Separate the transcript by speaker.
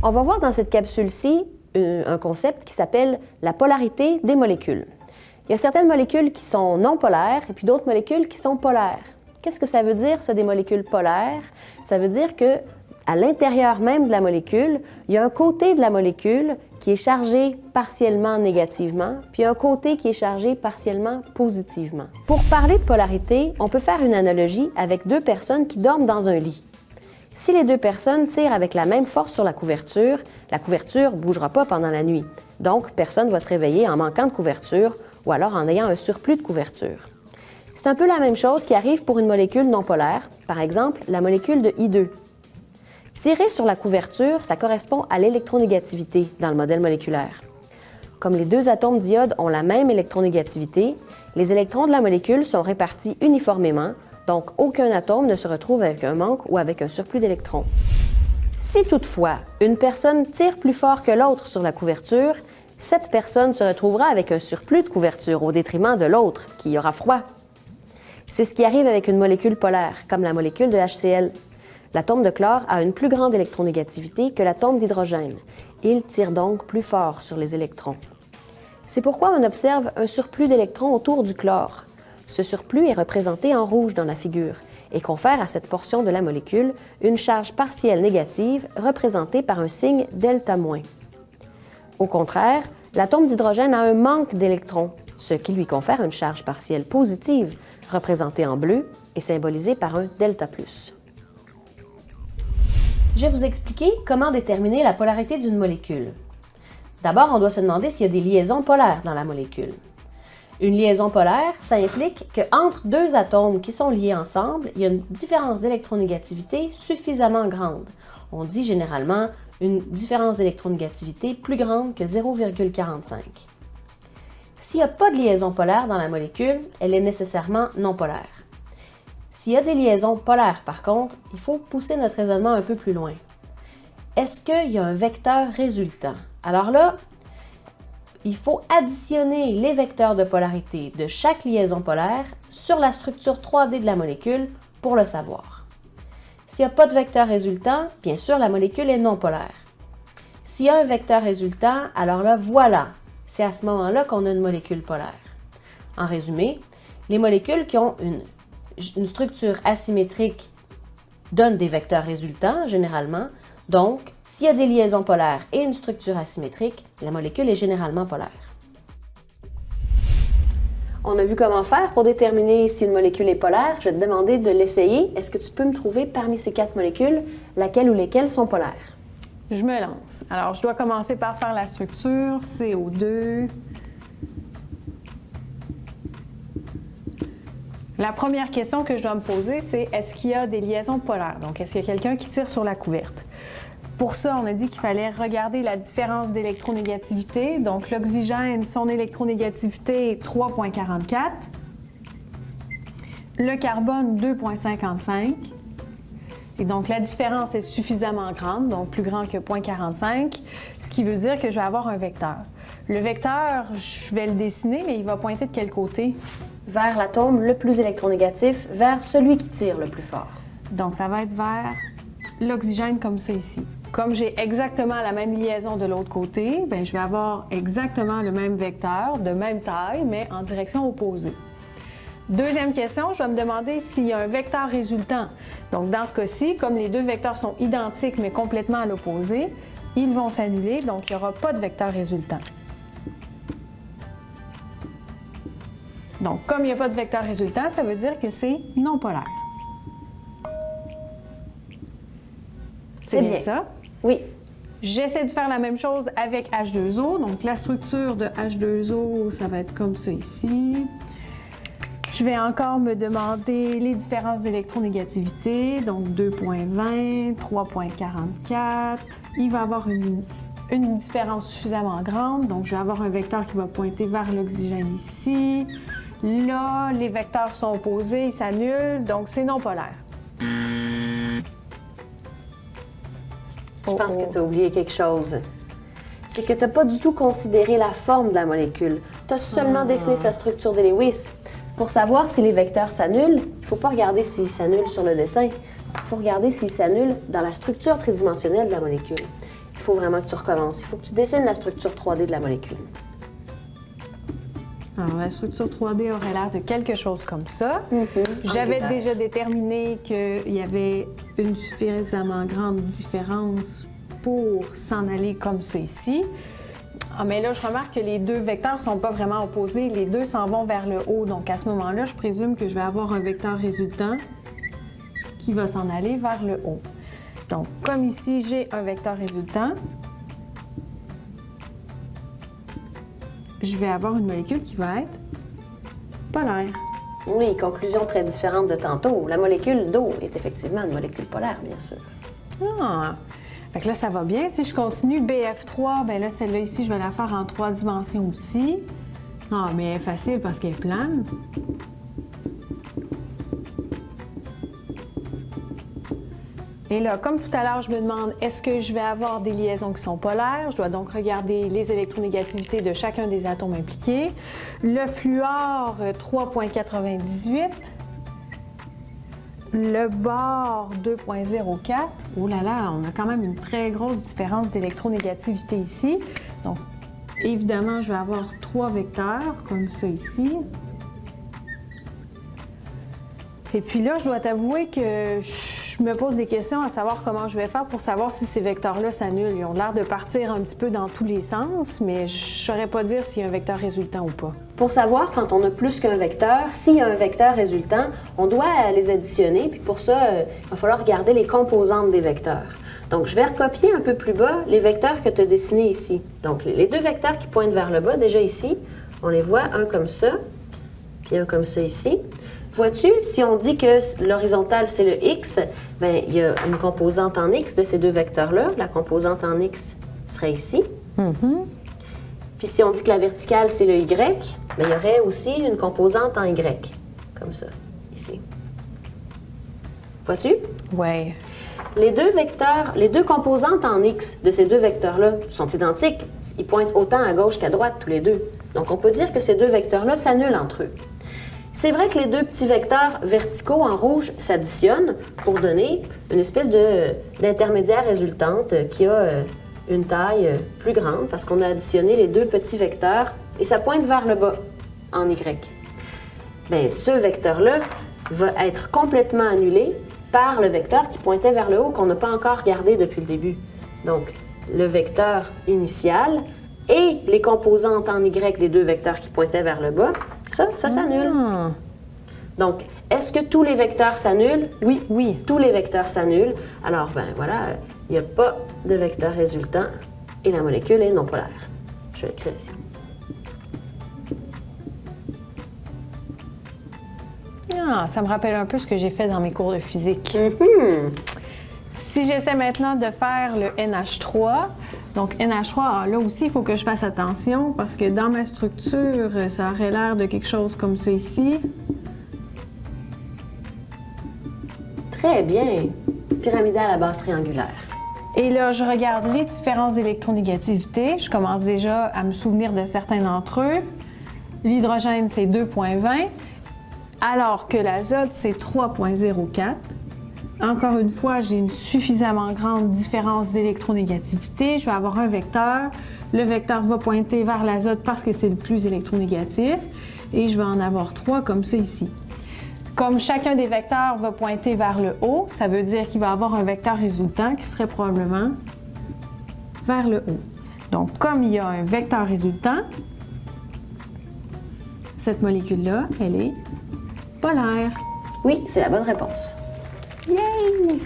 Speaker 1: On va voir dans cette capsule-ci un concept qui s'appelle la polarité des molécules. Il y a certaines molécules qui sont non polaires et puis d'autres molécules qui sont polaires. Qu'est-ce que ça veut dire, ça, des molécules polaires? Ça veut dire que à l'intérieur même de la molécule, il y a un côté de la molécule qui est chargé partiellement négativement, puis un côté qui est chargé partiellement positivement. Pour parler de polarité, on peut faire une analogie avec deux personnes qui dorment dans un lit. Si les deux personnes tirent avec la même force sur la couverture ne bougera pas pendant la nuit. Donc, personne ne va se réveiller en manquant de couverture ou alors en ayant un surplus de couverture. C'est un peu la même chose qui arrive pour une molécule non polaire, par exemple la molécule de I2. Tirer sur la couverture, ça correspond à l'électronégativité dans le modèle moléculaire. Comme les deux atomes d'iode ont la même électronégativité, les électrons de la molécule sont répartis uniformément, donc aucun atome ne se retrouve avec un manque ou avec un surplus d'électrons. Si toutefois, une personne tire plus fort que l'autre sur la couverture, cette personne se retrouvera avec un surplus de couverture au détriment de l'autre, qui aura froid. C'est ce qui arrive avec une molécule polaire, comme la molécule de HCl. L'atome de chlore a une plus grande électronégativité que l'atome d'hydrogène. Il tire donc plus fort sur les électrons. C'est pourquoi on observe un surplus d'électrons autour du chlore. Ce surplus est représenté en rouge dans la figure et confère à cette portion de la molécule une charge partielle négative représentée par un signe delta-. Au contraire, l'atome d'hydrogène a un manque d'électrons, ce qui lui confère une charge partielle positive représentée en bleu et symbolisée par un delta+. Je vais vous expliquer comment déterminer la polarité d'une molécule. D'abord, on doit se demander s'il y a des liaisons polaires dans la molécule. Une liaison polaire, ça implique qu'entre deux atomes qui sont liés ensemble, il y a une différence d'électronégativité suffisamment grande. On dit généralement une différence d'électronégativité plus grande que 0,45. S'il n'y a pas de liaison polaire dans la molécule, elle est nécessairement non polaire. S'il y a des liaisons polaires, par contre, il faut pousser notre raisonnement un peu plus loin. Est-ce qu'il y a un vecteur résultant? Alors là, il faut additionner les vecteurs de polarité de chaque liaison polaire sur la structure 3D de la molécule pour le savoir. S'il n'y a pas de vecteur résultant, bien sûr, la molécule est non polaire. S'il y a un vecteur résultant, alors là, voilà, c'est à ce moment-là qu'on a une molécule polaire. En résumé, les molécules qui ont une structure asymétrique donnent des vecteurs résultants, généralement. Donc, s'il y a des liaisons polaires et une structure asymétrique, la molécule est généralement polaire. On a vu comment faire pour déterminer si une molécule est polaire. Je vais te demander de l'essayer. Est-ce que tu peux me trouver parmi ces 4 molécules laquelle ou lesquelles sont polaires?
Speaker 2: Je me lance. Alors, je dois commencer par faire la structure CO2. La première question que je dois me poser, c'est est-ce qu'il y a des liaisons polaires? Donc, est-ce qu'il y a quelqu'un qui tire sur la couverte? Pour ça, on a dit qu'il fallait regarder la différence d'électronégativité. Donc, l'oxygène, son électronégativité est 3,44. Le carbone, 2,55. Et donc, la différence est suffisamment grande, donc plus grand que 0,45, ce qui veut dire que je vais avoir un vecteur. Le vecteur, je vais le dessiner, mais il va pointer de quel côté?
Speaker 1: Vers l'atome le plus électronégatif, vers celui qui tire le plus fort.
Speaker 2: Donc, ça va être vers l'oxygène comme ça ici. Comme j'ai exactement la même liaison de l'autre côté, bien, je vais avoir exactement le même vecteur, de même taille, mais en direction opposée. Deuxième question, je vais me demander s'il y a un vecteur résultant. Donc, dans ce cas-ci, comme les deux vecteurs sont identiques mais complètement à l'opposé, ils vont s'annuler, donc il n'y aura pas de vecteur résultant. Donc, comme il n'y a pas de vecteur résultant, ça veut dire que c'est non polaire.
Speaker 1: C'est bien
Speaker 2: ça?
Speaker 1: Oui.
Speaker 2: J'essaie de faire la même chose avec H2O. Donc, la structure de H2O, ça va être comme ça ici. Je vais encore me demander les différences d'électronégativité. Donc, 2,20, 3,44. Il va y avoir une différence suffisamment grande. Donc, je vais avoir un vecteur qui va pointer vers l'oxygène ici. Là, les vecteurs sont opposés, ils s'annulent. Donc, c'est non polaire.
Speaker 1: Je pense que tu as oublié quelque chose. C'est que tu n'as pas du tout considéré la forme de la molécule. Tu as seulement dessiné sa structure de Lewis. Pour savoir si les vecteurs s'annulent, il ne faut pas regarder s'ils s'annulent sur le dessin. Il faut regarder s'ils s'annulent dans la structure tridimensionnelle de la molécule. Il faut vraiment que tu recommences. Il faut que tu dessines la structure 3D de la molécule.
Speaker 2: Alors, la structure 3D aurait l'air de quelque chose comme ça.
Speaker 1: Mm-hmm.
Speaker 2: J'avais déjà déterminé qu'il y avait une suffisamment grande différence pour s'en aller comme ça ici. Ah, mais là, je remarque que les deux vecteurs ne sont pas vraiment opposés. Les deux s'en vont vers le haut. Donc, à ce moment-là, je présume que je vais avoir un vecteur résultant qui va s'en aller vers le haut. Donc, comme ici, j'ai un vecteur résultant, je vais avoir une molécule qui va être polaire.
Speaker 1: Oui, conclusion très différente de tantôt. La molécule d'eau est effectivement une molécule polaire, bien sûr.
Speaker 2: Ah! Fait que là, ça va bien. Si je continue BF3, bien là, celle-là ici, je vais la faire en 3 dimensions aussi. Ah, mais elle est facile parce qu'elle est plane. Et là, comme tout à l'heure, je me demande, est-ce que je vais avoir des liaisons qui sont polaires? Je dois donc regarder les électronégativités de chacun des atomes impliqués. Le fluor, 3,98. Le bore, 2,04. Oh là là, on a quand même une très grosse différence d'électronégativité ici. Donc, évidemment, je vais avoir 3 vecteurs, comme ça ici. Et puis là, je dois t'avouer que je me pose des questions à savoir comment je vais faire pour savoir si ces vecteurs-là s'annulent. Ils ont l'air de partir un petit peu dans tous les sens, mais je ne saurais pas dire s'il y a un vecteur résultant ou pas.
Speaker 1: Pour savoir, quand on a plus qu'un vecteur, s'il y a un vecteur résultant, on doit les additionner. Puis pour ça, il va falloir regarder les composantes des vecteurs. Donc, je vais recopier un peu plus bas les vecteurs que tu as dessinés ici. Donc, les deux vecteurs qui pointent vers le bas, déjà ici, on les voit, un comme ça, puis un comme ça ici. Vois-tu, si on dit que l'horizontale, c'est le X, bien, il y a une composante en X de ces deux vecteurs-là. La composante en X serait ici. Puis si on dit que la verticale, c'est le Y, bien, il y aurait aussi une composante en Y, comme ça, ici. Vois-tu?
Speaker 2: Oui.
Speaker 1: Les deux vecteurs, les deux composantes en X de ces deux vecteurs-là sont identiques. Ils pointent autant à gauche qu'à droite, tous les deux. Donc, on peut dire que ces deux vecteurs-là s'annulent entre eux. C'est vrai que les deux petits vecteurs verticaux en rouge s'additionnent pour donner une espèce d'intermédiaire résultante qui a une taille plus grande parce qu'on a additionné les deux petits vecteurs et ça pointe vers le bas en Y. Bien, ce vecteur-là va être complètement annulé par le vecteur qui pointait vers le haut qu'on n'a pas encore regardé depuis le début. Donc, le vecteur initial et les composantes en Y des deux vecteurs qui pointaient vers le bas, ça s'annule. Donc, est-ce que tous les vecteurs s'annulent? Oui.
Speaker 2: Oui.
Speaker 1: Tous les vecteurs s'annulent. Alors, ben voilà, il n'y a pas de vecteur résultant et la molécule est non polaire. Je vais l'écrire ici.
Speaker 2: Ah, ça me rappelle un peu ce que j'ai fait dans mes cours de physique. Si j'essaie maintenant de faire le NH3, donc NH3, là aussi, il faut que je fasse attention parce que dans ma structure, ça aurait l'air de quelque chose comme ça ici.
Speaker 1: Très bien. Pyramidale à base triangulaire.
Speaker 2: Et là, je regarde les différences d'électronégativité. Je commence déjà à me souvenir de certains d'entre eux. L'hydrogène, c'est 2,20, alors que l'azote, c'est 3,04. Encore une fois, j'ai une suffisamment grande différence d'électronégativité. Je vais avoir un vecteur. Le vecteur va pointer vers l'azote parce que c'est le plus électronégatif. Et je vais en avoir 3 comme ça ici. Comme chacun des vecteurs va pointer vers le haut, ça veut dire qu'il va avoir un vecteur résultant qui serait probablement vers le haut. Donc, comme il y a un vecteur résultant, cette molécule-là, elle est polaire.
Speaker 1: Oui, c'est la bonne réponse.
Speaker 2: Yay!